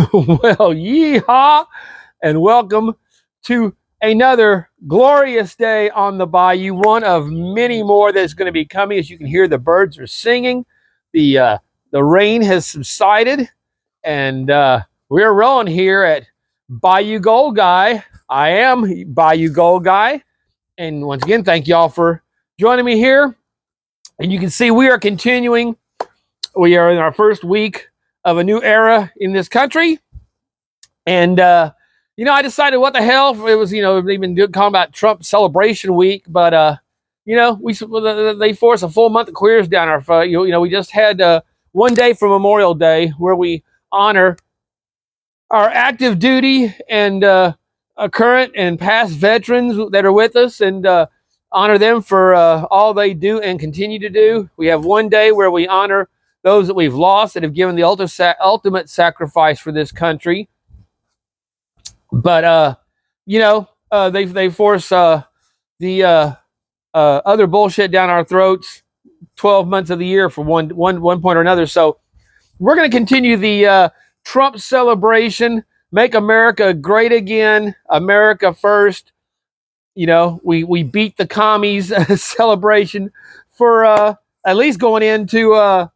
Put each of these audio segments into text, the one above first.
Well, yeehaw, and welcome to another glorious day on the bayou, one of many more that's going to be coming. As you can hear, the birds are singing, the rain has subsided, and we're rolling here at Bayou Gold Guy. I am Bayou Gold Guy, and once again, thank y'all for joining me here. And you can see we are continuing. We are in our first week of a new era in this country. And, I decided what the hell, it was, they've been talking about Trump celebration week, but, they force a full month of queers down our, we just had one day for Memorial Day where we honor our active duty and current and past veterans that are with us and honor them for all they do and continue to do. We have one day where we honor those that we've lost that have given the ultimate sacrifice for this country. But they force the other bullshit down our throats 12 months of the year for one point or another. So we're going to continue the Trump celebration, make America great again, America first. We beat the commies celebration for at least going into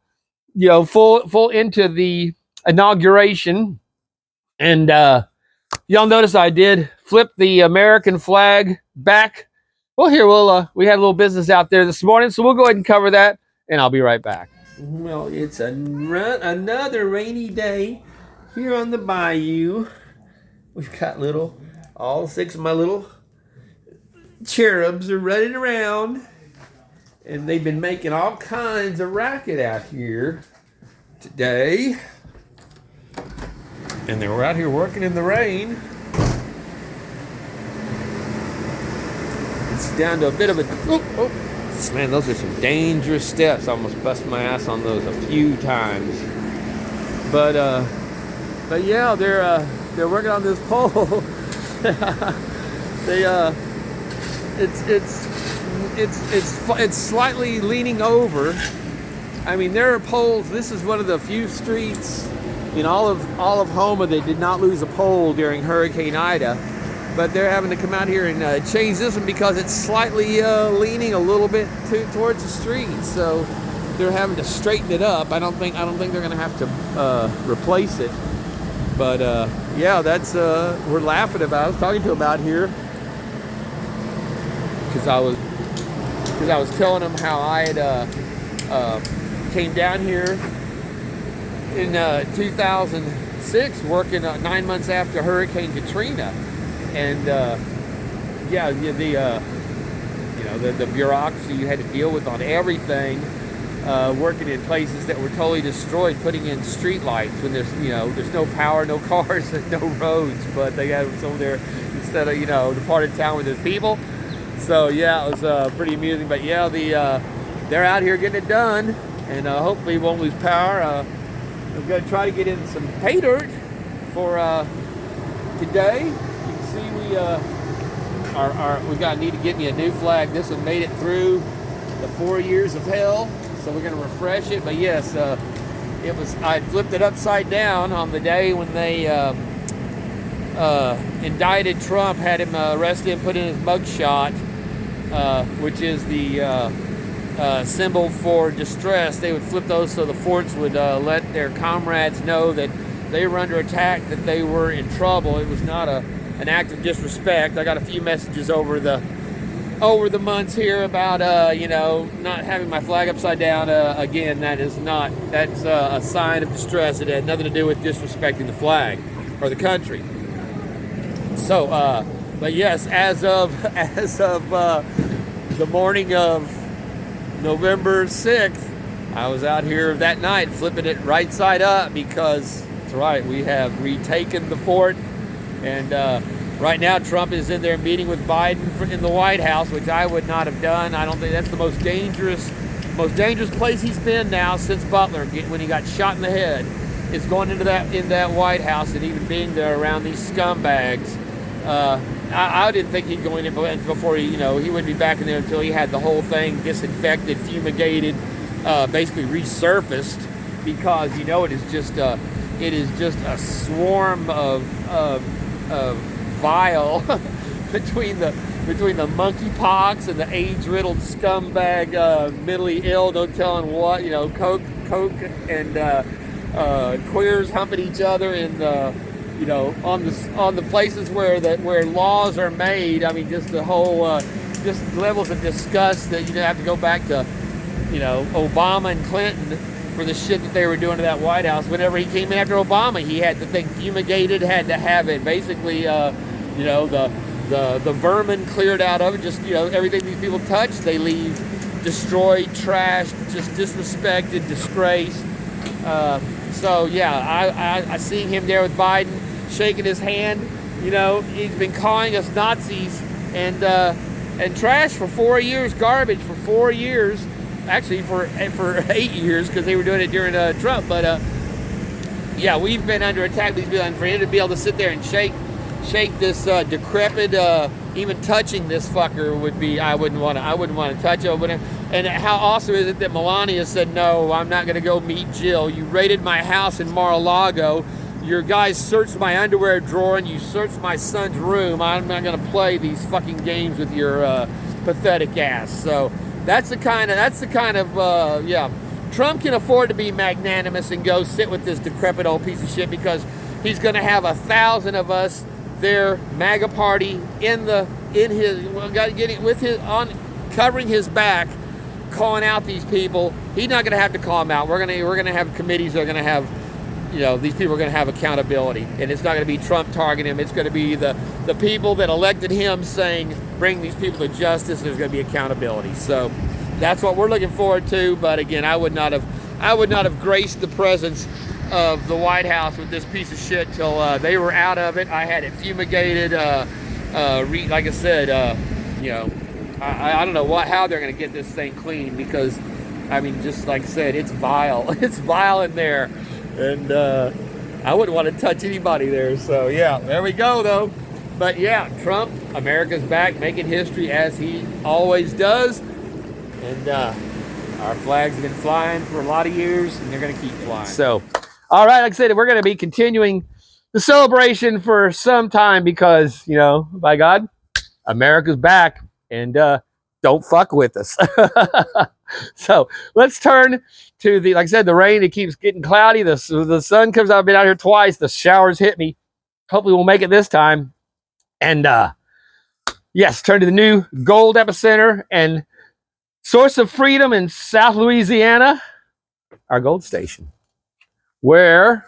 full into the inauguration. And y'all notice I did flip the American flag back. Well, here we had a little business out there this morning, so we'll go ahead and cover that, and I'll be right back. Well, it's another rainy day here on the bayou. We've got all 6 of my little cherubs are running around, and they've been making all kinds of racket out here today. And they were out here working in the rain. It's down to a bit of a... Man, those are some dangerous steps. I almost bust my ass on those a few times. But yeah, they're working on this pole. It's slightly leaning over. I mean, there are poles. This is one of the few streets in all of Houma that did not lose a pole during Hurricane Ida, but they're having to come out here and change this one because it's slightly leaning a little bit towards the street. So they're having to straighten it up. I don't think they're going to have to replace it. But yeah, that's we're laughing about. I was talking to about here because I was telling them how I had came down here in 2006, working 9 months after Hurricane Katrina, and the bureaucracy you had to deal with on everything, working in places that were totally destroyed, putting in street lights when there's no power, no cars, no roads, but they got us over there instead of the part of town with there's people. So yeah, it was pretty amusing. But yeah, they're out here getting it done, and hopefully won't lose power. I'm going to try to get in some pay dirt for today. You can see we need to get me a new flag. This one made it through the 4 years of hell, so we're going to refresh it. But yes, I flipped it upside down on the day when they indicted Trump, had him arrested and put in his mugshot, which is the symbol for distress. They would flip those so the forts would let their comrades know that they were under attack, that they were in trouble. It was not an act of disrespect. I got a few messages over the months here about not having my flag upside down. Again, that's a sign of distress. It had nothing to do with disrespecting the flag or the country. So but yes, as of the morning of November 6th, I was out here that night flipping it right side up because that's right, we have retaken the fort, and right now Trump is in there meeting with Biden in the White House, which I would not have done. I don't think that's the most dangerous place he's been now since Butler, when he got shot in the head, is going into that White House and even being there around these scumbags. I didn't think he'd go in before he wouldn't be back in there until he had the whole thing disinfected, fumigated, basically resurfaced, because it is just it is just a swarm of vile between the monkeypox and the AIDS-riddled scumbag, mentally ill, no telling what, you know, coke and queers humping each other in the, you know, on the places where laws are made. I mean, just the whole just levels of disgust that you have to go back to, you know, Obama and Clinton for the shit that they were doing to that White House. Whenever he came in after Obama, he had the thing fumigated, had to have it basically, you know, the vermin cleared out of it. Just, you know, everything these people touch, they leave destroyed, trashed, just disrespected, disgraced. So yeah, I see him there with Biden, shaking his hand. You know, he's been calling us Nazis and trash for 4 years, garbage for 4 years. Actually, for 8 years, because they were doing it during Trump. But yeah, we've been under attack. And for him to be able to sit there and shake this decrepit, even touching this fucker would be, I wouldn't want to touch him. And how awesome is it that Melania said, no, I'm not going to go meet Jill. You raided my house in Mar-a-Lago. Your guys searched my underwear drawer and you searched my son's room. I'm not going to play these fucking games with your pathetic ass. So that's the kind of yeah. Trump can afford to be magnanimous and go sit with this decrepit old piece of shit, because he's going to have 1,000 of us there, MAGA party covering his back, calling out these people. He's not going to have to call them out. We're going to have committees that are going to have, you know, these people are going to have accountability, and it's not going to be Trump targeting him. It's going to be the people that elected him saying, bring these people to justice. There's going to be accountability. So that's what we're looking forward to. But again, I would not have graced the presence of the White House with this piece of shit till they were out of it. I had it fumigated. Like I said, you know, I don't know how they're going to get this thing clean, because I mean, just like I said, it's vile. It's vile in there. And I wouldn't want to touch anybody there. So yeah, there we go though. But yeah, Trump, America's back, making history as he always does. And our flags have been flying for a lot of years, and they're going to keep flying. So, all right, like I said, we're going to be continuing the celebration for some time, because, you know, by God, America's back, and don't fuck with us. So let's turn to the, like I said, the rain. It keeps getting cloudy. The sun comes out. I've been out here twice. The showers hit me. Hopefully we'll make it this time. And yes, turn to the new gold epicenter and source of freedom in South Louisiana, our gold station, where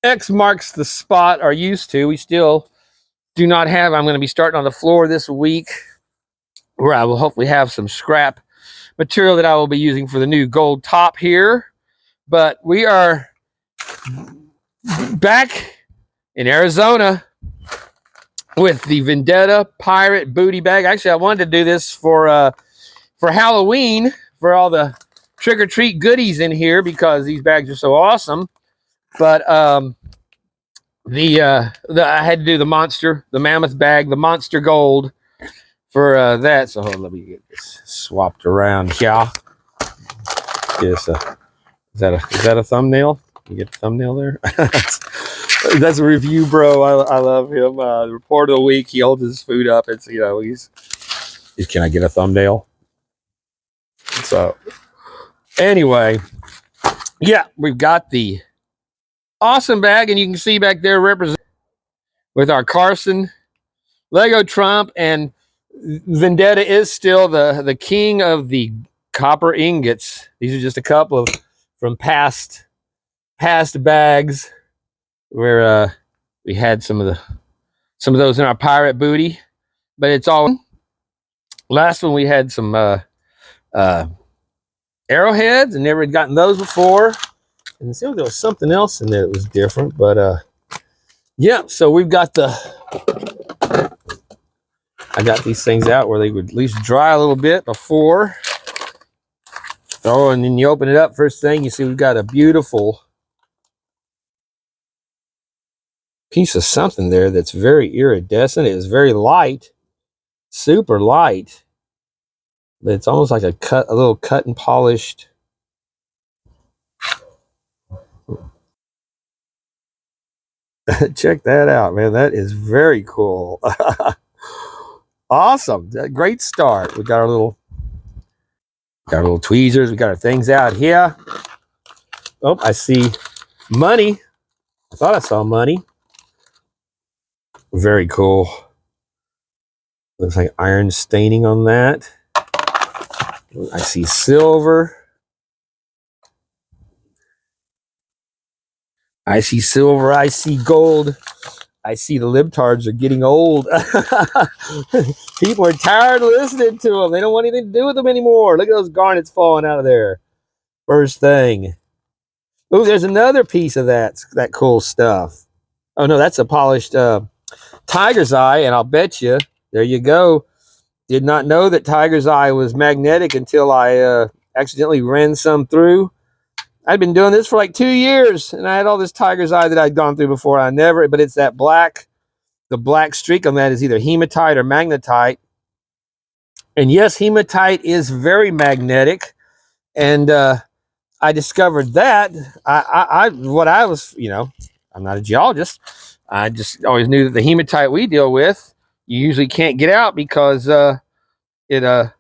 X marks the spot, or used to. We still do not have. I'm going to be starting on the floor this week, where I will hopefully have some scrap material that I will be using for the new gold top here. But we are back in Arizona with the Vendetta Pirate Booty Bag. Actually, I wanted to do this for Halloween, for all the trick-or-treat goodies in here, because these bags are so awesome. But I had to do the mammoth bag, the monster gold, for that. So hold on, let me get this swapped around here. Yes, is that a thumbnail? You get the thumbnail there? That's a review, bro. I love him. The report of the week. He holds his food up. It's, you know, he's can I get a thumbnail? So anyway, yeah, we've got the awesome bag, and you can see back there represented with our Carson, Lego Trump, and Vendetta is still the king of the copper ingots. These are just a couple of from past bags where we had some of those in our pirate booty, but it's all. Last one we had some arrowheads, and never had gotten those before. And there was something else in there that was different, but yeah. So we've got I got these things out where they would at least dry a little bit before. Oh, and then you open it up, first thing you see, we've got a beautiful piece of something there that's very iridescent. It is very light, super light, but it's almost like a little cut and polished Check that out, man. That is very cool. Awesome. Great start. We got our little tweezers. We got our things out here. Oh, I see money. I thought I saw money. Very cool. Looks like iron staining on that. I see silver. I see silver. I see gold. I see the libtards are getting old. People are tired of listening to them. They don't want anything to do with them anymore. Look at those garnets falling out of there. First thing. Oh, there's another piece of that cool stuff. Oh, no, that's a polished tiger's eye, and I'll bet you, there you go. Did not know that tiger's eye was magnetic until I accidentally ran some through. I'd been doing this for like 2 years, and I had all this tiger's eye that I'd gone through before. But it's that black, the black streak on that is either hematite or magnetite. And yes, hematite is very magnetic. And I discovered that. I'm not a geologist. I just always knew that the hematite we deal with, you usually can't get out because it doesn't.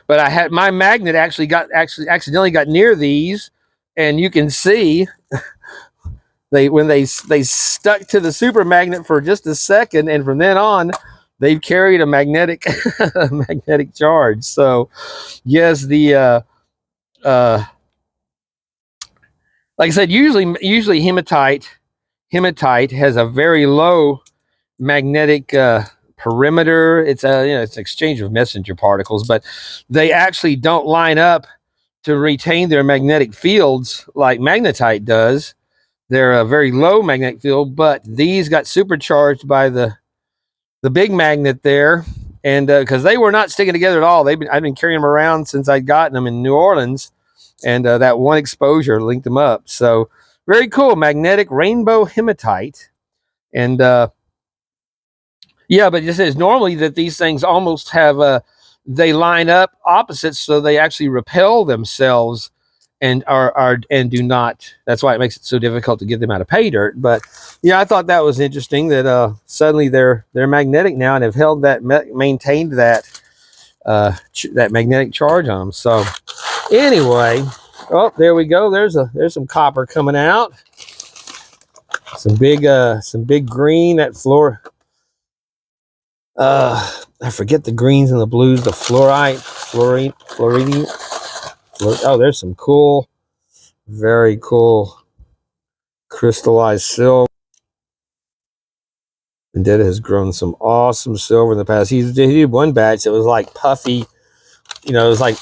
But I had my magnet actually accidentally got near these, and you can see they stuck to the super magnet for just a second, and from then on they've carried a magnetic magnetic charge. So yes, the like I said, usually hematite has a very low magnetic perimeter. It's it's an exchange of messenger particles, but they actually don't line up to retain their magnetic fields like magnetite does. They're a very low magnetic field, but these got supercharged by the big magnet there, and because they were not sticking together at all. I've been carrying them around since I'd gotten them in New Orleans, and that one exposure linked them up. So very cool, magnetic rainbow hematite, and yeah, but it says normally that these things almost have they line up opposites, so they actually repel themselves and and do not. That's why it makes it so difficult to get them out of pay dirt. But yeah, I thought that was interesting that suddenly they're magnetic now and have held that maintained that that magnetic charge on them. So anyway, oh, there we go. There's some copper coming out. Some big green. That floor. I forget the greens and the blues. The fluorite. Oh, there's some cool, very cool crystallized silver. VENDETTA has grown some awesome silver in the past. He did one batch that was like puffy. It was like,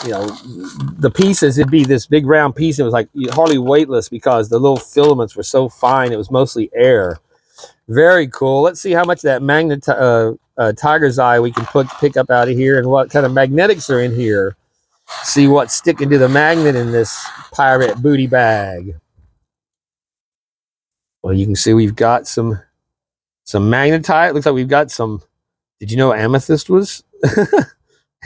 the pieces, it'd be this big round piece. It was like hardly weightless because the little filaments were so fine. It was mostly air. Very cool. Let's see how much that tiger's eye we can pick up out of here and what kind of magnetics are in here. See what's sticking to the magnet in this pirate booty bag. Well, you can see we've got some magnetite. Looks like we've got some. Did you know amethyst was?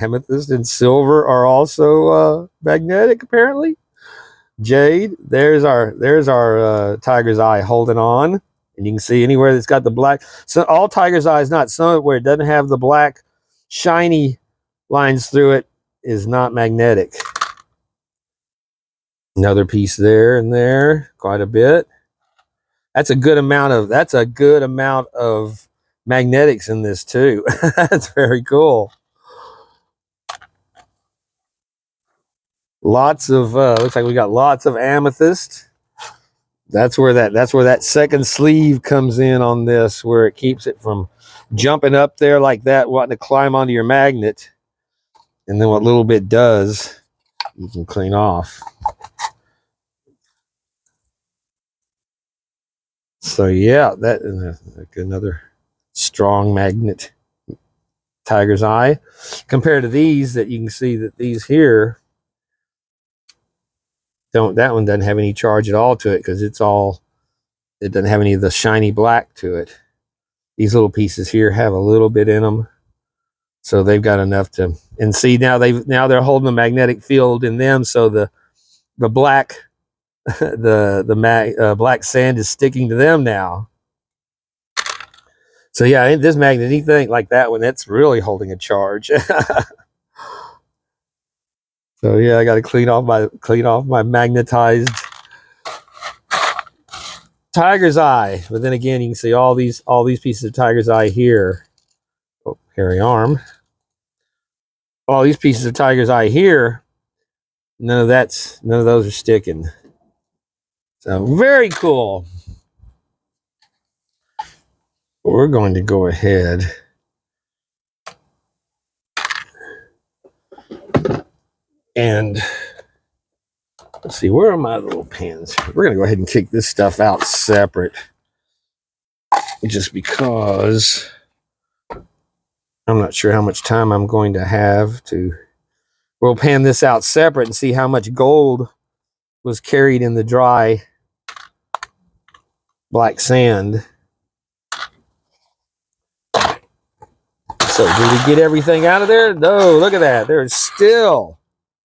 Amethyst and silver are also magnetic, apparently. Jade. There's our tiger's eye holding on, and you can see anywhere that's got the black. So all tiger's eye is not. Some where it doesn't have the black shiny lines through it is not magnetic. Another piece there and there, quite a bit. That's a good amount of magnetics in this too. That's very cool. Lots of looks like we got lots of amethyst. That's where that second sleeve comes in on this, where it keeps it from jumping up there like that, wanting to climb onto your magnet. And then what little bit does, you can clean off. So yeah, that is another strong magnet. Tiger's eye. Compared to these, that you can see that these here that one doesn't have any charge at all to it because it doesn't have any of the shiny black to it. These little pieces here have a little bit in them, so they've got enough to. And see now they're holding a magnetic field in them, so the black the black sand is sticking to them now. So yeah, this magnet, anything like that one, that's really holding a charge. So yeah, I got to clean off my magnetized tiger's eye. But then again, you can see all these pieces of tiger's eye here. Oh, hairy arm. All these pieces of tiger's eye here. None of those are sticking. So very cool. We're going to go ahead and let's see, where are my little pins? We're going to go ahead and kick this stuff out separate, just because I'm not sure how much time I'm going to have to. We'll pan this out separate and see how much gold was carried in the dry black sand. So did we get everything out of there? No, look at that. There's still,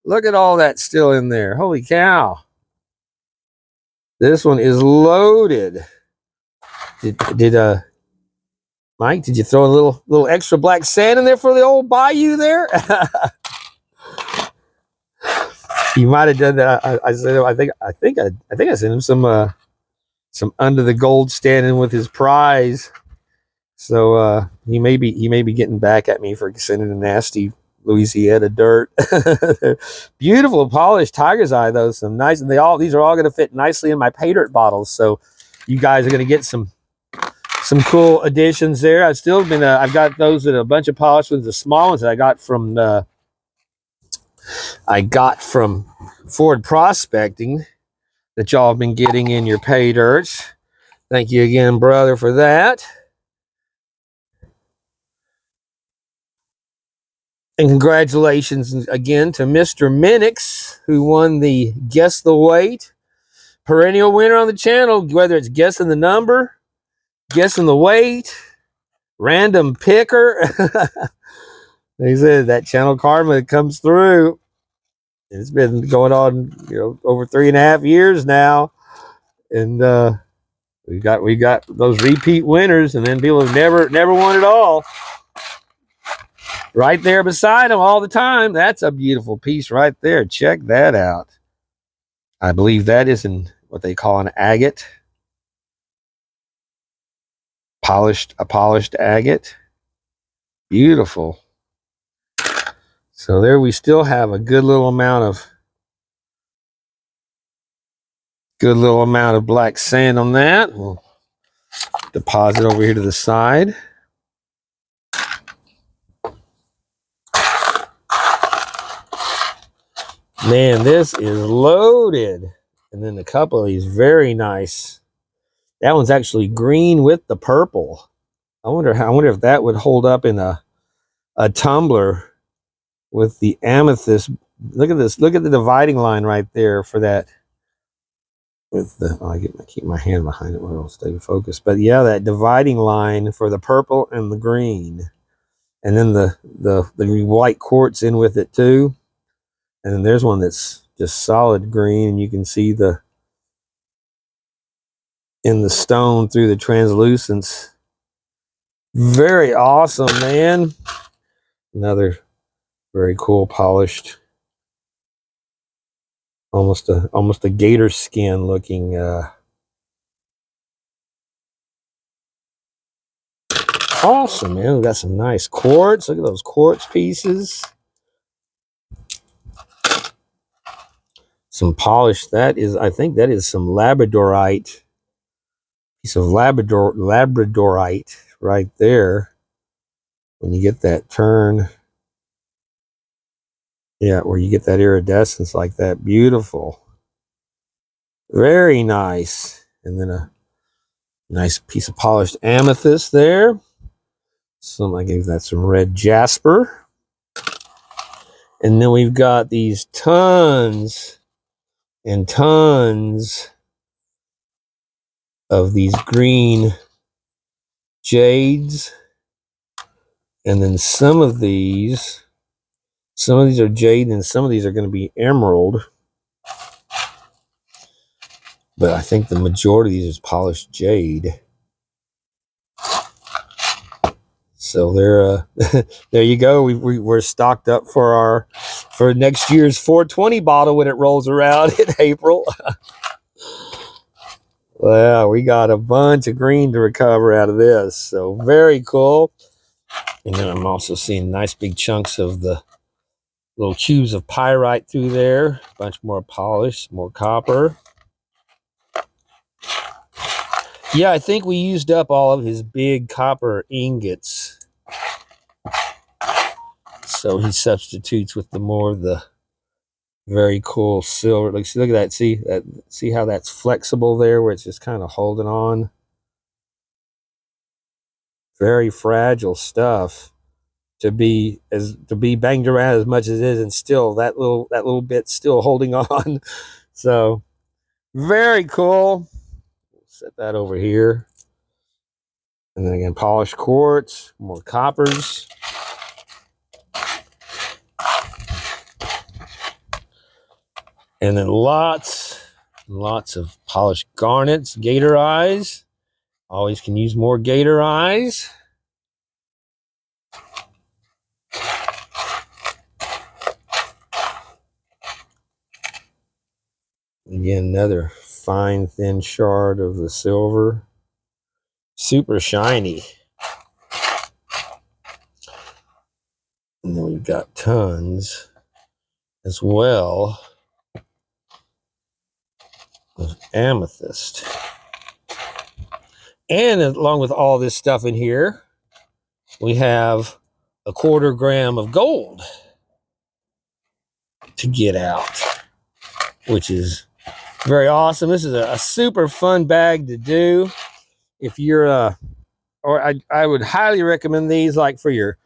look at all that still in there. Holy cow. This one is loaded. Mike, did you throw a little extra black sand in there for the old bayou there? You might have done that. I think I sent him some under the gold standing with his prize. So he may be getting back at me for sending a nasty Louisiana dirt. Beautiful polished tiger's eye though, some nice, and these are all going to fit nicely in my pay dirt bottles. So you guys are going to get some cool additions there. I've got those that are a bunch of polished ones, the small ones that I got from Ford Prospecting that y'all have been getting in your pay dirts. Thank you again, brother, for that. And congratulations again to Mr. Minix, who won the Guess the Weight. Perennial winner on the channel, whether it's guessing the number, guessing the weight, random picker. He said that channel karma comes through. It's been going on, over 3.5 years now. And we got those repeat winners, and then people have never won it all. Right there beside them all the time. That's a beautiful piece right there. Check that out. I believe that is in what they call an agate. A polished agate. Beautiful. So there we still have a good little amount of black sand on that. We'll deposit over here to the side. Man, this is loaded. And then a couple of these very nice. That one's actually green with the purple. I wonder if that would hold up in a tumbler with the amethyst. Look at this. Look at the dividing line right there for that. I keep my hand behind it where it'll stay focused. But yeah, that dividing line for the purple and the green. And then the white quartz in with it too. And then there's one that's just solid green, and you can see in the stone through the translucence. Very awesome, man. Another very cool polished, almost a gator skin looking awesome, man. We got some nice quartz. Look at those quartz pieces. Some polish. I think that is some labradorite. Piece of labradorite right there. When you get that turn, yeah, where you get that iridescence like that. Beautiful. Very nice. And then a nice piece of polished amethyst there. I gave that some red jasper. And then we've got these tons and tons of these green jades. And then some of these are jade, and some of these are going to be emerald. But I think the majority of these is polished jade. So they're there you go. We're stocked up for next year's 420 bottle when it rolls around in April. Well, we got a bunch of green to recover out of this. So very cool. And then I'm also seeing nice big chunks of the little cubes of pyrite through there. A bunch more polish, more copper. Yeah, I think we used up all of his big copper ingots. So he substitutes with the more of the very cool silver. Look at that. See how that's flexible there, where it's just kind of holding on. Very fragile stuff to be banged around as much as it is, and still that little bit's still holding on. So very cool. Set that over here. And then again, polished quartz, more coppers. And then lots of polished garnets, gator eyes. Always can use more gator eyes. Again, another fine, thin shard of the silver. Super shiny. And then we've got tons as well of amethyst. And along with all this stuff in here, we have a 1/4 gram of gold to get out, which is very awesome. This is a super fun bag to do. If you're I would highly recommend these, like for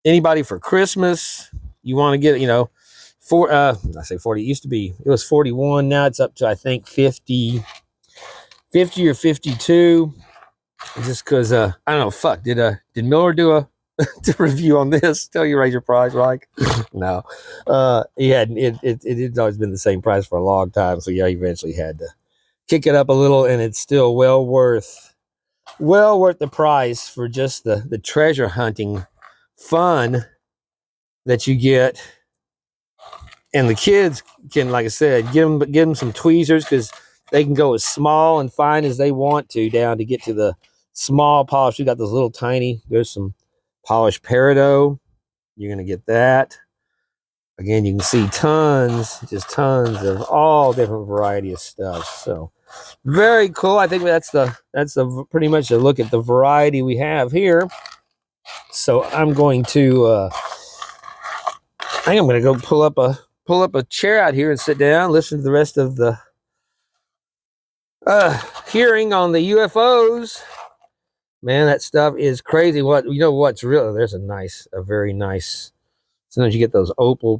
anybody for Christmas. You want to get, I say 40, it used to be, it was 41. Now it's up to, I think, 50 or 52. Just because, I don't know, fuck, did Miller do a review on this? Tell you raise your price, like? No. He hadn't, it's always been the same price for a long time. So yeah, he eventually had to kick it up a little, and it's still well worth the price for just the treasure hunting fun that you get. And the kids can, like I said, give them some tweezers, because they can go as small and fine as they want to, down to get to the small polish. We got those little tiny. There's some polished peridot. You're gonna get that. Again, you can see just tons of all different variety of stuff. So very cool. I think that's the pretty much a look at the variety we have here. So I'm going to I think I'm going to go pull up a chair out here and sit down, listen to the rest of the hearing on the UFOs. Man, that stuff is crazy. What's real? There's a very nice. Sometimes you get those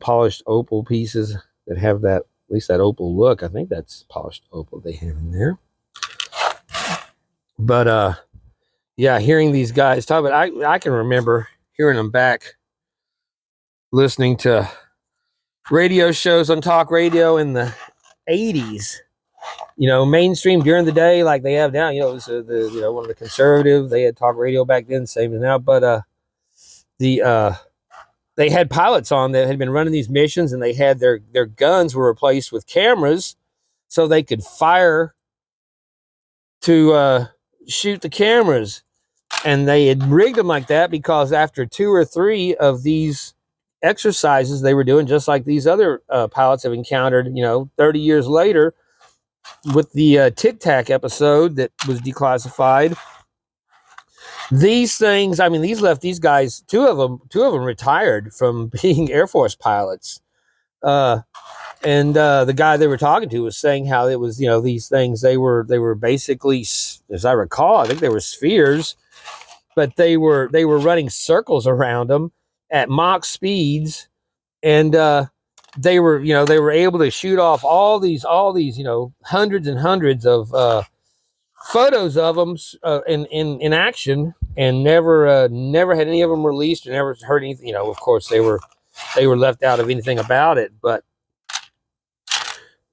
polished opal pieces that have that, at least that opal look. I think that's polished opal they have in there. But yeah, hearing these guys talk about, I can remember hearing them back, listening to radio shows on talk radio in the 80s. Mainstream during the day, like they have now. It was one of the conservative. They had talk radio back then, same as now. But they had pilots on that had been running these missions, and they had their guns were replaced with cameras, so they could fire to shoot the cameras. And they had rigged them like that because after 2 or 3 of these exercises they were doing, just like these other pilots have encountered, 30 years later, with the Tic Tac episode that was declassified. These things, these left these guys, two of them retired from being Air Force pilots. And the guy they were talking to was saying how it was, these things, they were basically, as I recall, I think they were spheres, but they were running circles around them at Mach speeds, and they were able to shoot off all these hundreds and hundreds of photos of them in action, and never had any of them released, or never heard anything. Of course they were left out of anything about it. But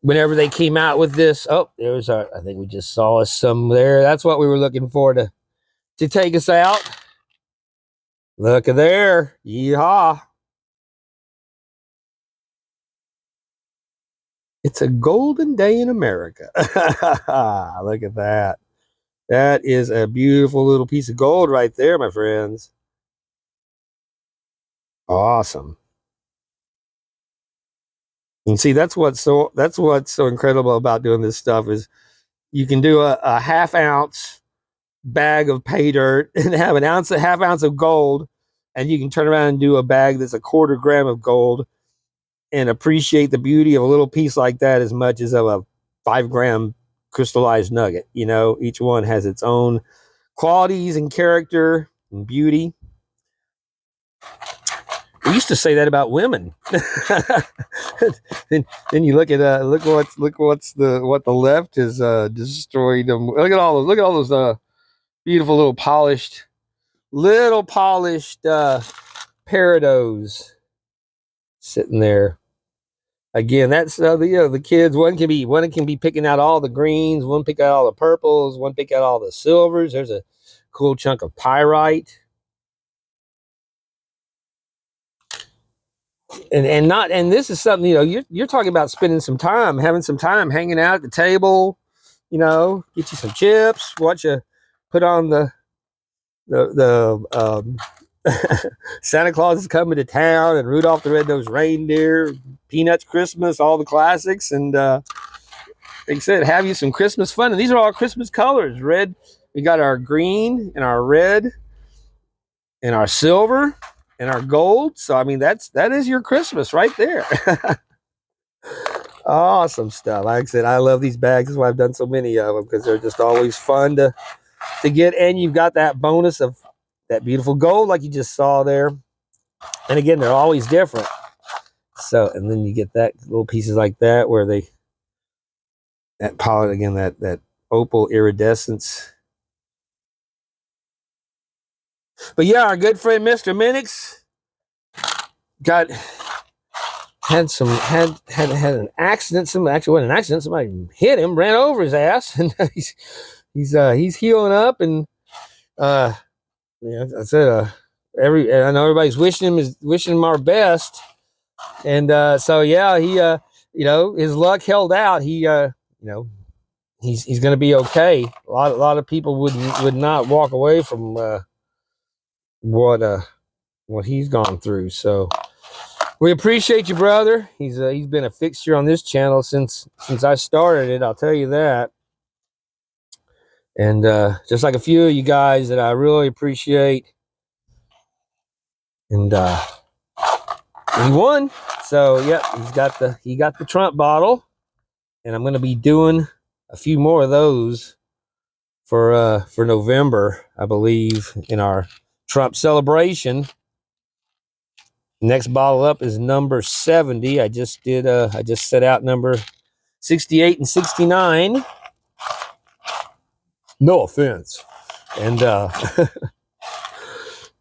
whenever they came out with this. Oh, there's our, I think we just saw some there. That's what we were looking for to take us out. Look at there. Yeehaw. It's a golden day in America. Look at that. That is a beautiful little piece of gold right there, my friends. Awesome. And see, that's what's so incredible about doing this stuff is you can do a half-ounce bag of pay dirt and have half ounce of gold, and you can turn around and do a bag that's a 1/4 gram of gold and appreciate the beauty of a little piece like that as much as of a 5-gram crystallized nugget. You know, each one has its own qualities and character and beauty. We used to say that about women. then you look at what the left has destroyed them. Look at all those beautiful little polished peridot sitting there. Again, that's the kids. One can be picking out all the greens, one pick out all the purples, one pick out all the silvers. There's a cool chunk of pyrite. And this is something, you're talking about spending some time, having some time hanging out at the table, get you some chips, watch you put on the Santa Claus is coming to town and Rudolph the Red-Nosed Reindeer, Peanuts Christmas, all the classics. And like I said, have you some Christmas fun. And these are all Christmas colors. Red, we got our green and our red and our silver and our gold. So I mean, that is your Christmas right there. Awesome stuff. Like I said, I love these bags. That's why I've done so many of them, because they're just always fun to get. And you've got that bonus of that beautiful gold like you just saw there. And again, they're always different. So, and then you get that little pieces like that where that poly, again, that opal iridescence. But yeah, our good friend Mr. Minix had an accident. Actually wasn't an accident. Somebody hit him, ran over his ass, and he's healing up. And I said I know everybody's wishing him our best. And so yeah, he his luck held out. He he's going to be okay. A lot of people would not walk away from what he's gone through. So we appreciate you, brother. He's been a fixture on this channel since I started it. I'll tell you that. And just like a few of you guys that I really appreciate. And he won. So yeah, he got the Trump bottle, and I'm going to be doing a few more of those for November, I believe, in our Trump celebration. Next bottle up is number 70. I just set out number 68 and 69. No offense. And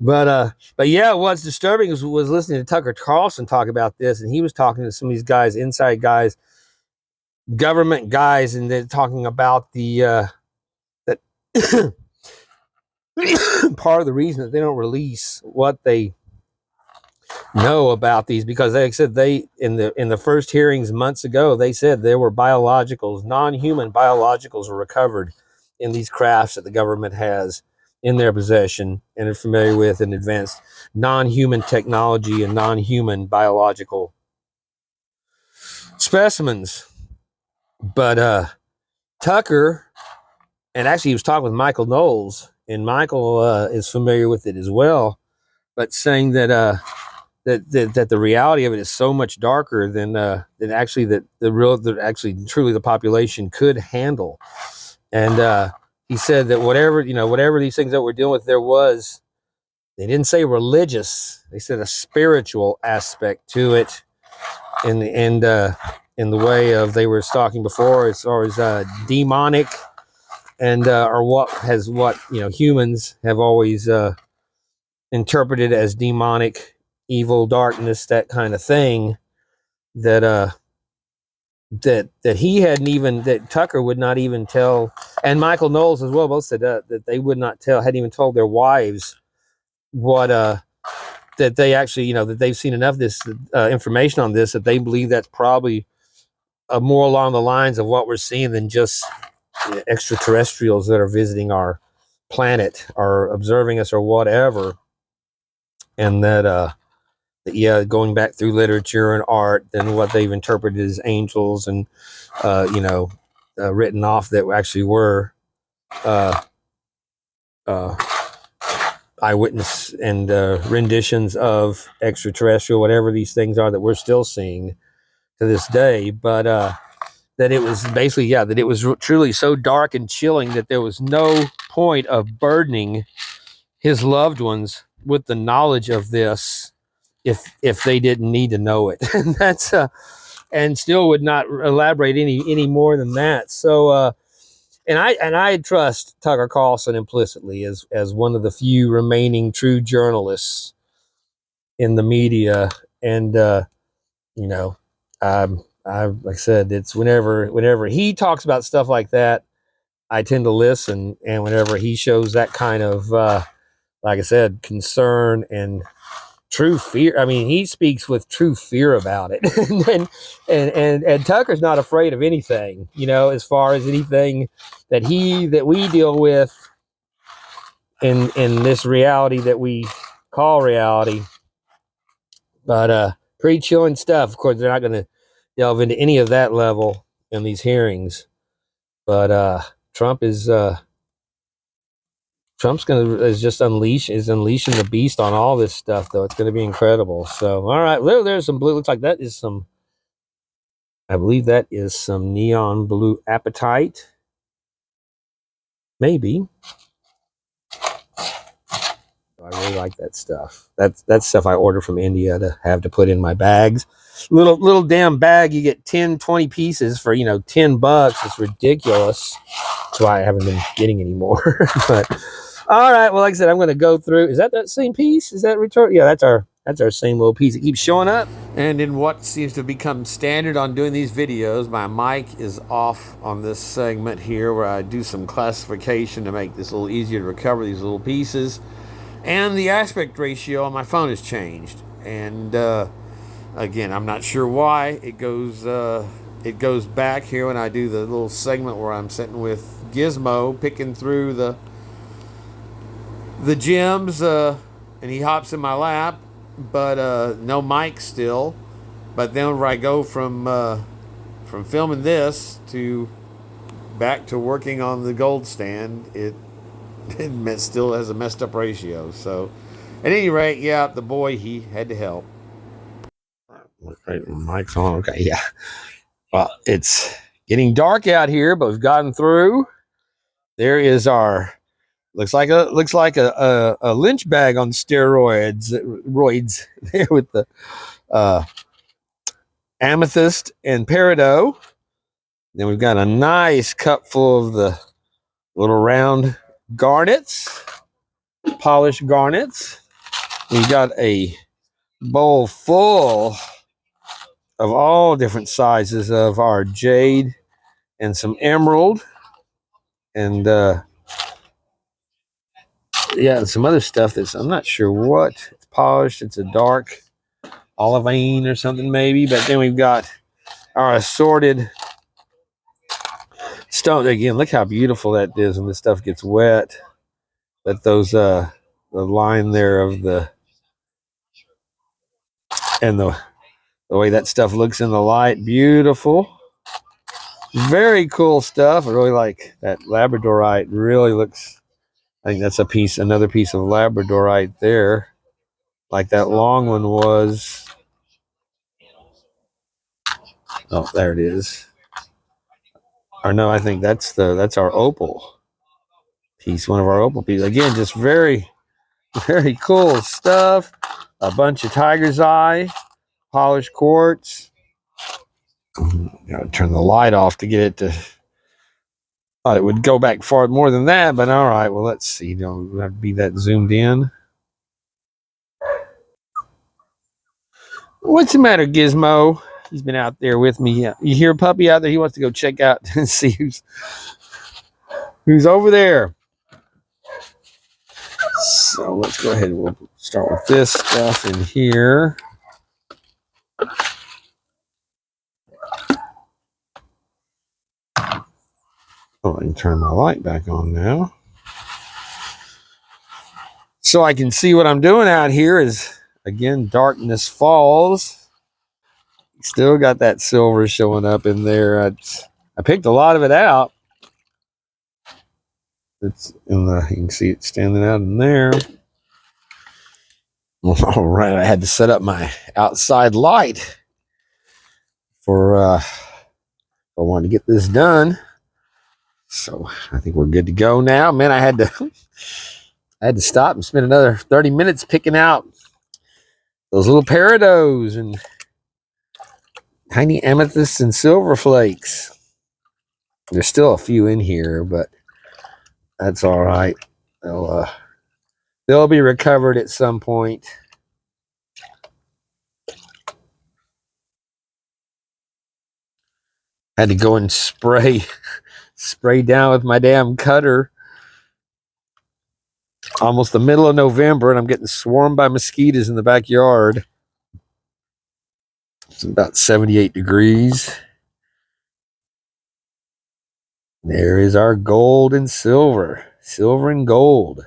but yeah, what's disturbing was listening to Tucker Carlson talk about this, and he was talking to some of these guys, inside guys, government guys, and they're talking about that part of the reason that they don't release what they know about these, because they said in the first hearings months ago, they said there were non-human biologicals were recovered in these crafts that the government has in their possession and are familiar with, and advanced non-human technology and non-human biological specimens. But Tucker, and actually he was talking with Michael Knowles, and Michael is familiar with it as well, but saying that that the reality of it is so much darker than actually truly the population could handle. And he said that whatever these things that we're dealing with, they didn't say religious, they said a spiritual aspect to it, in the way of, they were talking before as far as demonic, and or what humans have always interpreted as demonic, evil, darkness, that kind of thing, that that he hadn't even, that Tucker would not even tell, and Michael Knowles as well, both said that they would not tell, hadn't even told their wives what that they actually, you know, that they've seen enough of this information on this that they believe that's probably more along the lines of what we're seeing than just extraterrestrials that are visiting our planet or observing us or whatever. And that yeah, going back through literature and art, then what they've interpreted as angels, and you know, written off that actually were uh, uh, eyewitness and renditions of extraterrestrial, whatever these things are that we're still seeing to this day. But that it was basically, yeah, that it was truly so dark and chilling that there was no point of burdening his loved ones with the knowledge of this if they didn't need to know it. And that's and still would not elaborate any more than that. So and I trust Tucker Carlson implicitly as one of the few remaining true journalists in the media. And you know, I like I said, it's whenever he talks about stuff like that, I tend to listen. And whenever he shows that kind of like I said, concern and true fear, I mean, he speaks with true fear about it. And Tucker's not afraid of anything, you know, as far as anything that we deal with in this reality that we call reality. But pretty chilling stuff. Of course, they're not going to delve into any of that level in these hearings. But Trump is Trump's is unleashing the beast on all this stuff, though. It's going to be incredible. So, all right, there's some blue. Looks like that is some, I believe that is some neon blue apatite. Maybe. I really like that stuff. That's stuff I order from India to have to put in my bags. Little damn bag, you get 10, 20 pieces for, you know, $10. It's ridiculous. That's why I haven't been getting any more. But all right, well, like I said, I'm going to go through. Is that same piece? Is that return? Yeah, that's our same little piece. It keeps showing up. And in what seems to become standard on doing these videos, my mic is off on this segment here where I do some classification to make this a little easier to recover these little pieces. And the aspect ratio on my phone has changed. And again, I'm not sure why. It goes back here when I do the little segment where I'm sitting with Gizmo picking through the gems, and he hops in my lap, but no mic still. But then where I go from filming this to back to working on the gold stand, it still has a messed up ratio. So at any rate, yeah, the boy, he had to help. Right, mic's on. Okay, yeah. Well, it's getting dark out here, but we've gotten through. There is our looks like a lynch bag on steroids there with the uh, amethyst and peridot. Then we've got a nice cup full of the little round garnets, polished garnets. We've got a bowl full of all different sizes of our jade and some emerald and yeah, some other stuff that's, I'm not sure what. It's polished. It's a dark olivine or something maybe. But then we've got our assorted stone. Again, look how beautiful that is when this stuff gets wet. That those the line there of the and the way that stuff looks in the light, beautiful. Very cool stuff. I really like that labradorite. Really looks, I think that's another piece of labradorite there, like that long one was. Oh, there it is. Or no, I think that's our opal piece, one of our opal pieces. Again, just very, very cool stuff. A bunch of tiger's eye, polished quartz. Turn the light off to get it to. Thought it would go back far more than that, but all right. Well, let's see. Don't have to be that zoomed in. What's the matter, Gizmo? He's been out there with me. You hear a puppy out there? He wants to go check out and see who's over there. So let's go ahead and we'll start with this stuff in here. Oh, I can turn my light back on now. So I can see what I'm doing out here is, again, darkness falls. Still got that silver showing up in there. I picked a lot of it out. It's in the, you can see it standing out in there. All right, I had to set up my outside light for I wanted to get this done. So I think we're good to go now. Man, I had to stop and spend another 30 minutes picking out those little peridot and tiny amethysts and silver flakes. There's still a few in here, but that's all right. They'll be recovered at some point. Had to go and spray down with my damn cutter. Almost the middle of November, and I'm getting swarmed by mosquitoes in the backyard. It's about 78 degrees. There is our gold and silver. Silver and gold.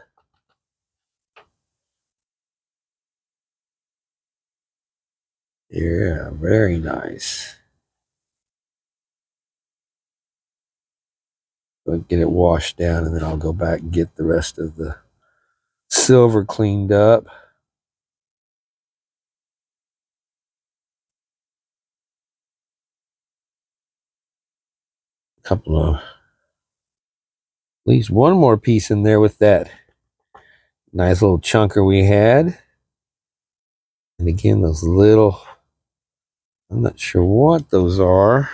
Yeah, very nice. I'll get it washed down, and then I'll go back and get the rest of the silver cleaned up. A couple of, at least one more piece in there with that nice little chunker we had. And again, those little, I'm not sure what those are.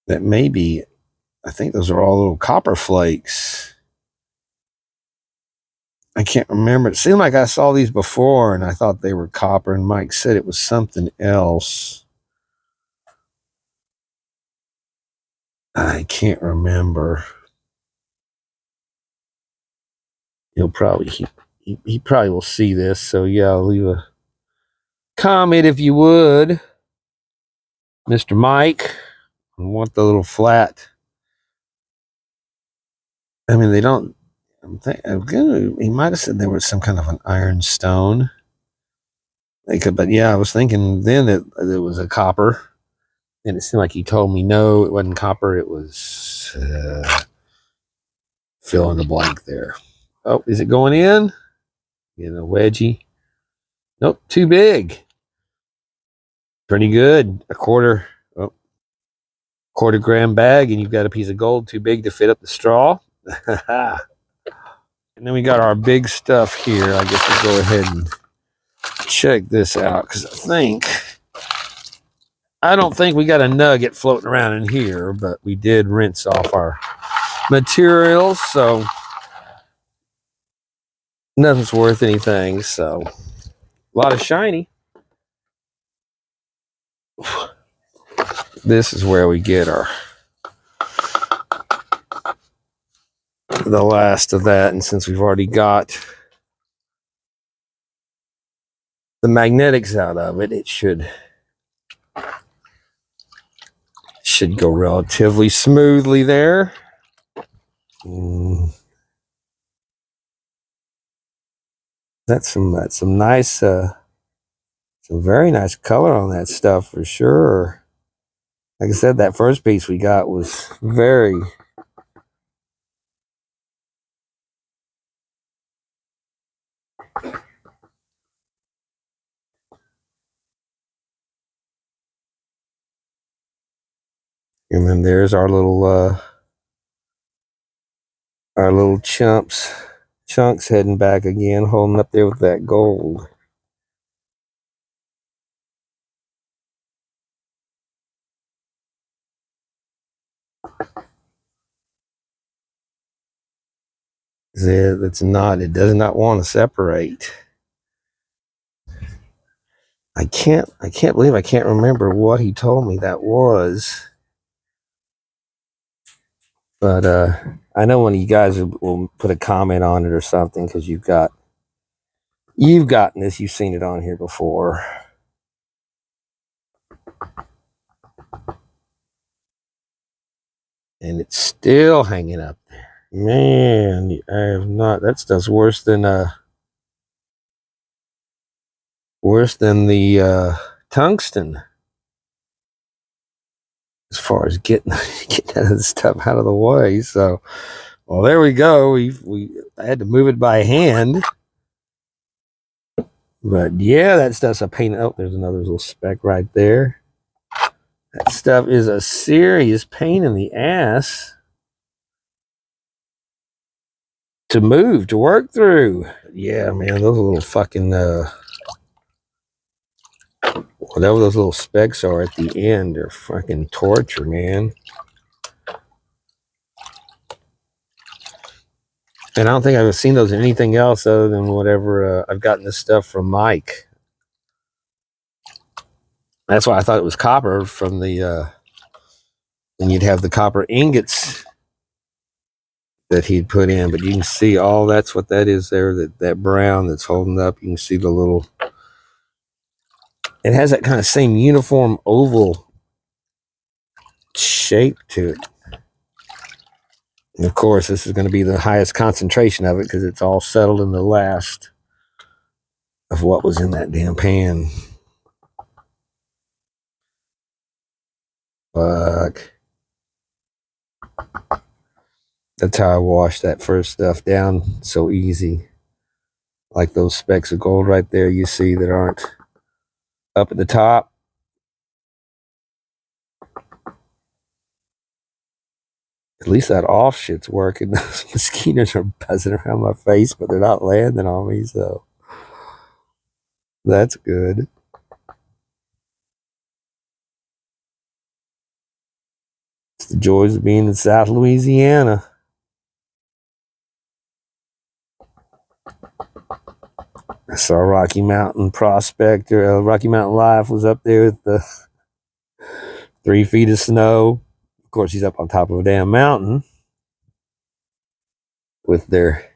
That may be, I think those are all little copper flakes. I can't remember. It seemed like I saw these before and I thought they were copper, and Mike said it was something else. I can't remember. He'll probably, he probably will see this. So yeah, I'll leave a comment if you would, Mr. Mike. I want the little flat. I mean, they don't, he might have said there was some kind of an iron stone. They could, but yeah, I was thinking then that it was a copper, and it seemed like he told me no, it wasn't copper. It was fill in the blank there. Oh, is it going in? Getting a wedgie. Nope, too big. Pretty good. A quarter gram bag, and you've got a piece of gold too big to fit up the straw. And then we got our big stuff here. I guess we'll go ahead and check this out, because I don't think we got a nugget floating around in here, but we did rinse off our materials, so nothing's worth anything. So a lot of shiny. This is where we get the last of that, and since we've already got the magnetics out of it, it should go relatively smoothly there. That's some nice, some very nice color on that stuff for sure. Like I said, that first piece we got was very. And then there's our little chunks heading back again, holding up there with that gold. It does not want to separate. I can't believe I can't remember what he told me that was. But I know one of you guys will put a comment on it or something, because you've gotten this, you've seen it on here before. And it's still hanging up there. Man, I have not. That stuff's worse than the tungsten, as far as getting that stuff out of the way. So, well, there we go. I had to move it by hand, but yeah, that stuff's a pain. Oh, there's another little speck right there. That stuff is a serious pain in the ass to move, to work through. Yeah, man, those little fucking whatever those little specks are at the end are fucking torture, man. And I don't think I've seen those in anything else other than whatever I've gotten this stuff from Mike. That's why I thought it was copper from the and you'd have the copper ingots that he'd put in, but you can see all that's what that is there, that brown that's holding up. You can see the little, it has that kind of same uniform oval shape to it. And of course, this is going to be the highest concentration of it because it's all settled in the last of what was in that damn pan. Fuck. That's how I wash that first stuff down so easy. Like those specks of gold right there you see that aren't up at the top. At least that off shit's working. Those mosquitoes are buzzing around my face, but they're not landing on me, so that's good. It's the joys of being in South Louisiana. I saw Rocky Mountain Prospector. Rocky Mountain Life was up there with the 3 feet of snow. Of course, he's up on top of a damn mountain with their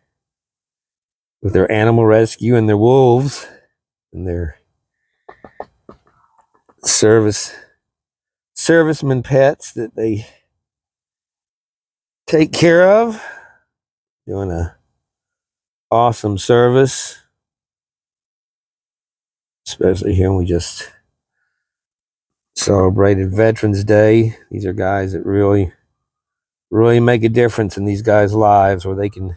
animal rescue and their wolves and their serviceman pets that they take care of, doing a awesome service, especially here when we just celebrated Veterans Day. These are guys that really make a difference in these guys' lives, where they can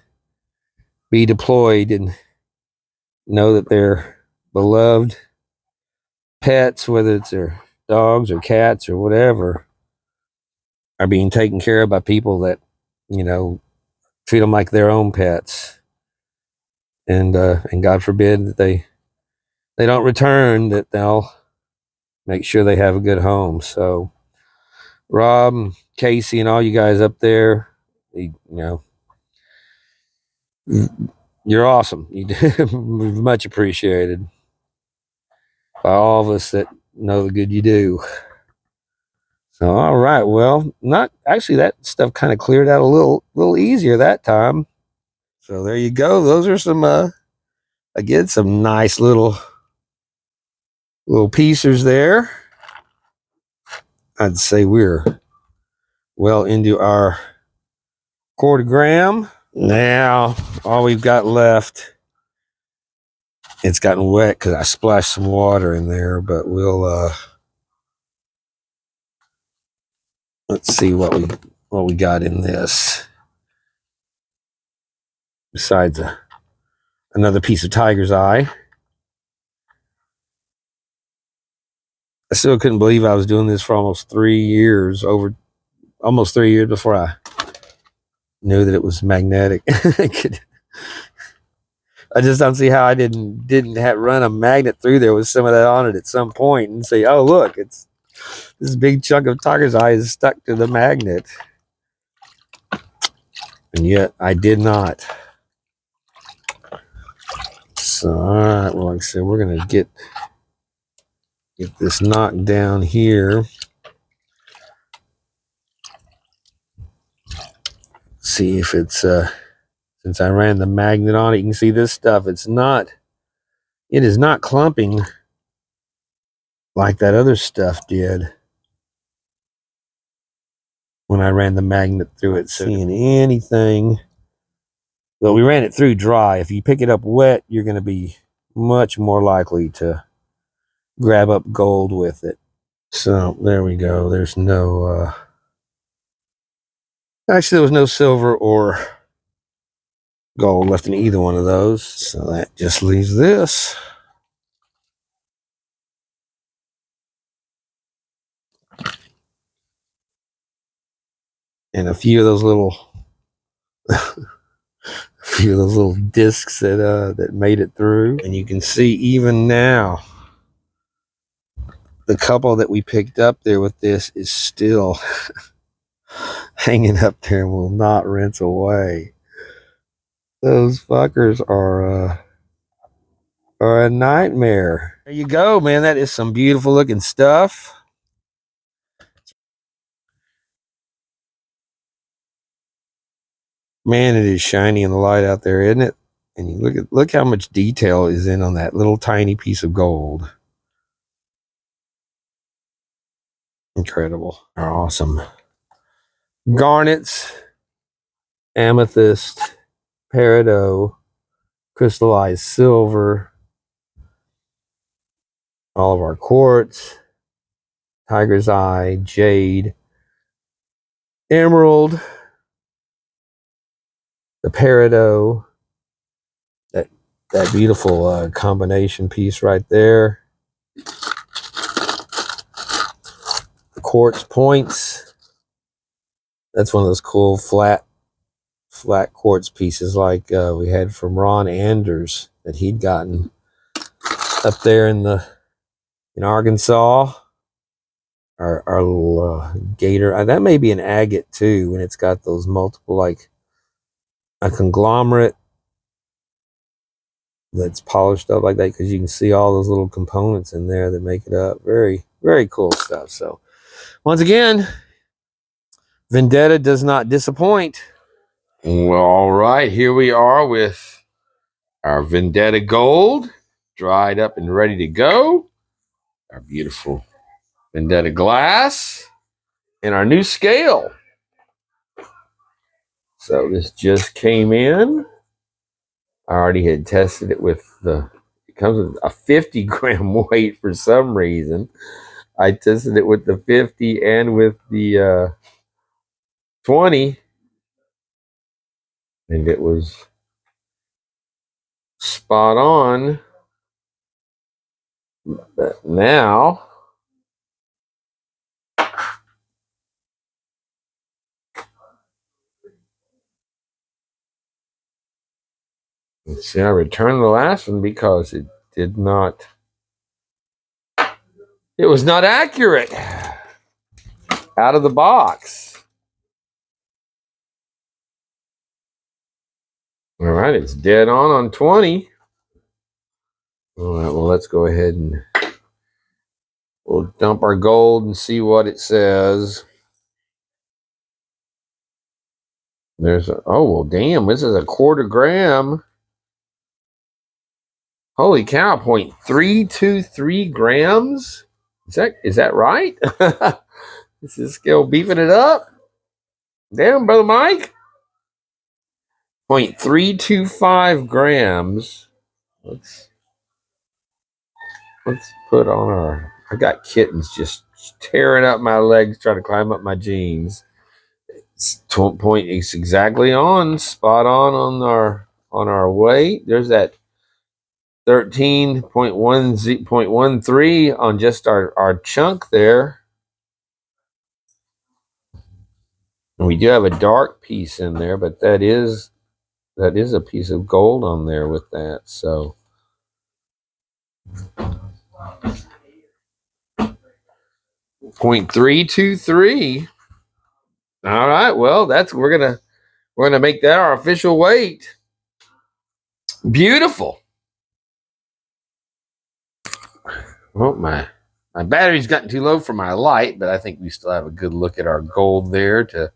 be deployed and know that their beloved pets, whether it's their dogs or cats or whatever, are being taken care of by people that, you know, treat them like their own pets. And God forbid that they don't return, that they'll make sure they have a good home. So Rob and Casey and all you guys up there, you know, you're awesome. You much appreciated by all of us that know the good you do. So, all right. Well, not actually, that stuff kind of cleared out a little easier that time. So there you go. Those are some, again, some nice little piecers there. I'd say we're well into our quartergram. Now, all we've got left, it's gotten wet because I splashed some water in there, but we'll, let's see what we got in this. Besides another piece of tiger's eye. I still couldn't believe I was doing this for almost 3 years, almost 3 years before I knew that it was magnetic. I just don't see how I didn't have run a magnet through there with some of that on it at some point and say, oh, look, it's this big chunk of tiger's eye is stuck to the magnet. And yet I did not. So, all right, well, like I said, we're going to get Get this knocked down here. See if it's since I ran the magnet on it, you can see this stuff. It is not clumping like that other stuff did when I ran the magnet through it. Seeing anything. Well, we ran it through dry. If you pick it up wet, you're going to be much more likely to grab up gold with it. So there we go. There's no actually there was no silver or gold left in either one of those. So that just leaves this. And a few of those little discs that made it through. And you can see even now the couple that we picked up there with this is still hanging up there and will not rinse away. Those fuckers are a nightmare. There you go, man. That is some beautiful looking stuff. Man, it is shiny in the light out there, isn't it? And you look how much detail is in on that little tiny piece of gold. Incredible. They're awesome. Garnets, amethyst, peridot, crystallized silver, all of our quartz, tiger's eye, jade, emerald, the peridot, that beautiful combination piece right there. The quartz points. That's one of those cool flat quartz pieces like we had from Ron Anders that he'd gotten up there in Arkansas. Our little gator. That may be an agate too, when it's got those multiple, like a conglomerate that's polished up like that, because you can see all those little components in there that make it up. Very, very cool stuff. So once again, Vendetta does not disappoint. Well, all right, here we are with our Vendetta gold, dried up and ready to go. Our beautiful Vendetta glass and our new scale. So this just came in. I already had tested it with it comes with a 50 gram weight for some reason. I tested it with the 50 and with the 20, and it was spot on. But now, let's see, I returned the last one because it was not accurate out of the box. All right, it's dead on 20. All right, well, let's go ahead and we'll dump our gold and see what it says. Oh, well, damn, this is a 1/4 gram. Holy cow, 0.323 grams? Is that right? Is this scale beefing it up? Damn, Brother Mike. 0.325 grams. Let's put on our... I got kittens just tearing up my legs trying to climb up my jeans. It's exactly on, spot on our weight. There's that 13.13 on just our chunk there. And we do have a dark piece in there, but that is a piece of gold on there with that. So 0.323. All right, well, we're gonna make that our official weight. Beautiful. Oh my. My battery's gotten too low for my light, but I think we still have a good look at our gold there to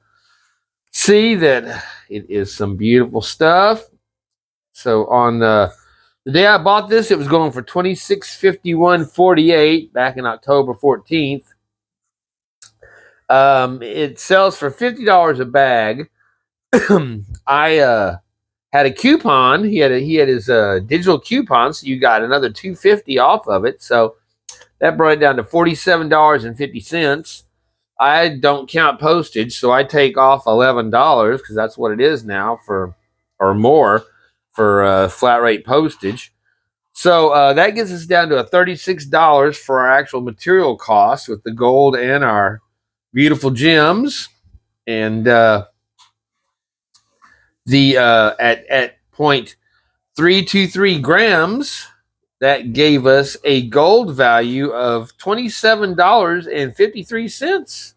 see that it is some beautiful stuff. So on the day I bought this, it was going for $26.51.48 back in October 14th. It sells for $50 a bag. I had a coupon. He had his digital coupon, so you got another $2.50 off of it. So that brought it down to $47.50. I don't count postage, so I take off $11 because that's what it is now for, or more, for flat rate postage. So that gets us down to $36 for our actual material costs with the gold and our beautiful gems. And at 0.323 grams, that gave us a gold value of $27.53,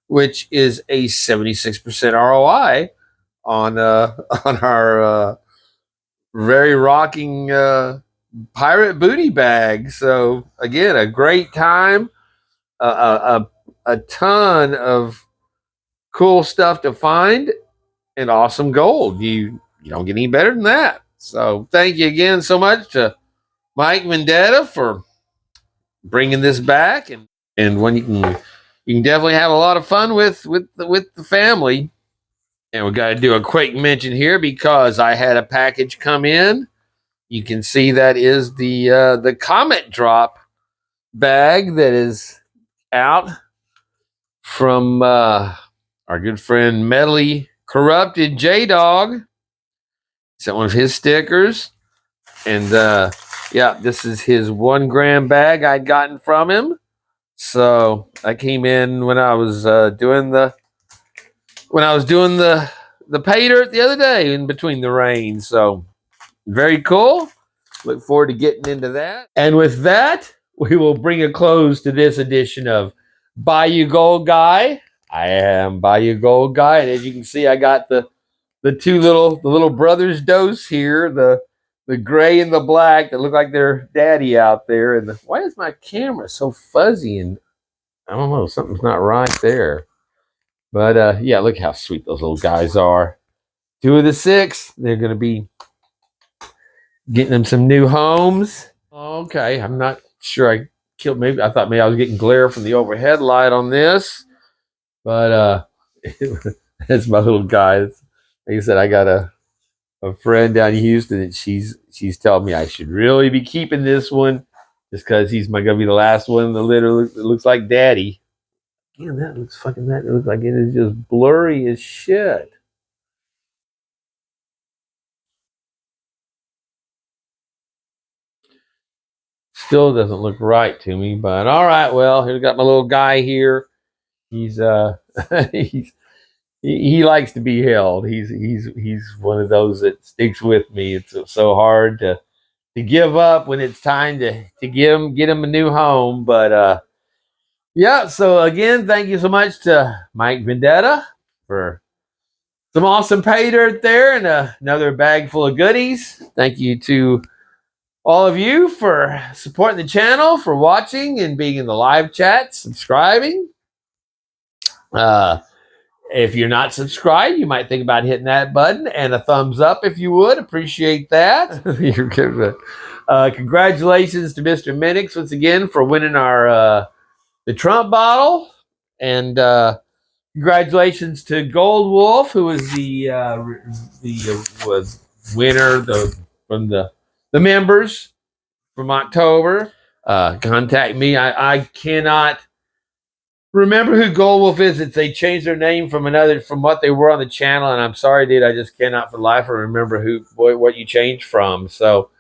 which is a 76% ROI on on our very rocking pirate booty bag. So again, a great time, a ton of cool stuff to find, and awesome gold. You don't get any better than that. So thank you again so much to Mike Vendetta for bringing this back, and when you can definitely have a lot of fun with the family. And we got to do a quick mention here because I had a package come in. You can see that is the Comet Drop bag that is out from our good friend Medley Corrupted J Dog. Sent one of his stickers, and yeah, this is his 1 gram bag I'd gotten from him. So I came in when I was doing the pay dirt the other day in between the rain. So very cool. Look forward to getting into that. And with that, we will bring a close to this edition of Bayou Gold Guy. I am Bayou Gold Guy, and as you can see, I got the little brothers dose here, the gray and the black that look like their daddy out there. And why is my camera so fuzzy? And I don't know, something's not right there. But yeah, look how sweet those little guys are. 2 of the 6. They're going to be getting them some new homes. Okay, I'm not sure I killed. Maybe I thought maybe I was getting glare from the overhead light on this, but it's my little guy. Like I said, I got a friend down in Houston, and she's telling me I should really be keeping this one just because he's gonna be the last one in the litter. It looks like daddy. Damn, that looks like it is just blurry as shit. Still doesn't look right to me, but all right. Well, here's got my little guy here. He's he likes to be held. He's one of those that sticks with me. It's so hard to give up when it's time to get him a new home. But yeah. So again, thank you so much to Mike Vendetta for some awesome pay dirt there and another bag full of goodies. Thank you to all of you for supporting the channel, for watching and being in the live chat, subscribing. If you're not subscribed, you might think about hitting that button and a thumbs up if you would. Appreciate that. You're good. Congratulations to Mr. Minix once again for winning our the Trump bottle, and congratulations to Gold Wolf, who was the was winner from the members from October. Contact me. I cannot remember who Gold Wolf is. They changed their name from what they were on the channel, and I'm sorry, dude. I just cannot for the life of remember what you changed from. So,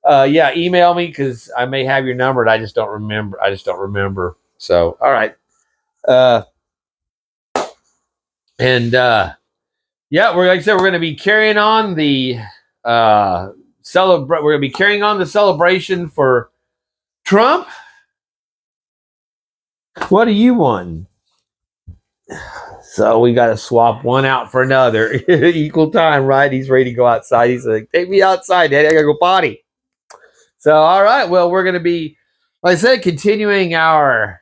yeah, email me because I may have your number, and I just don't remember. So, all right, and yeah, like I said, we're going to be carrying on the We're going to be carrying on the celebration for Trump. What are you wanting? So we got to swap one out for another. Equal time, right? He's ready to go outside. He's like, take me outside, Daddy. I got to go potty. So, all right. Well, we're going to be like I said, continuing our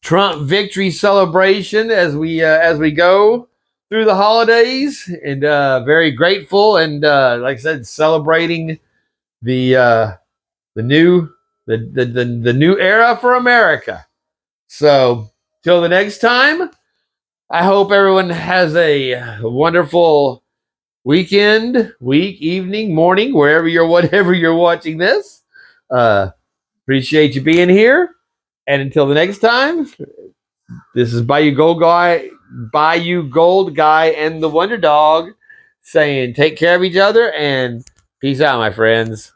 Trump victory celebration as we go through the holidays, and very grateful, and like I said, celebrating the new the new era for America. So till the next time, I hope everyone has a wonderful weekend, week, evening, morning, whatever you're watching this. Appreciate you being here. And until the next time, this is Bayou Gold Guy, and the Wonder Dog saying take care of each other and peace out, my friends.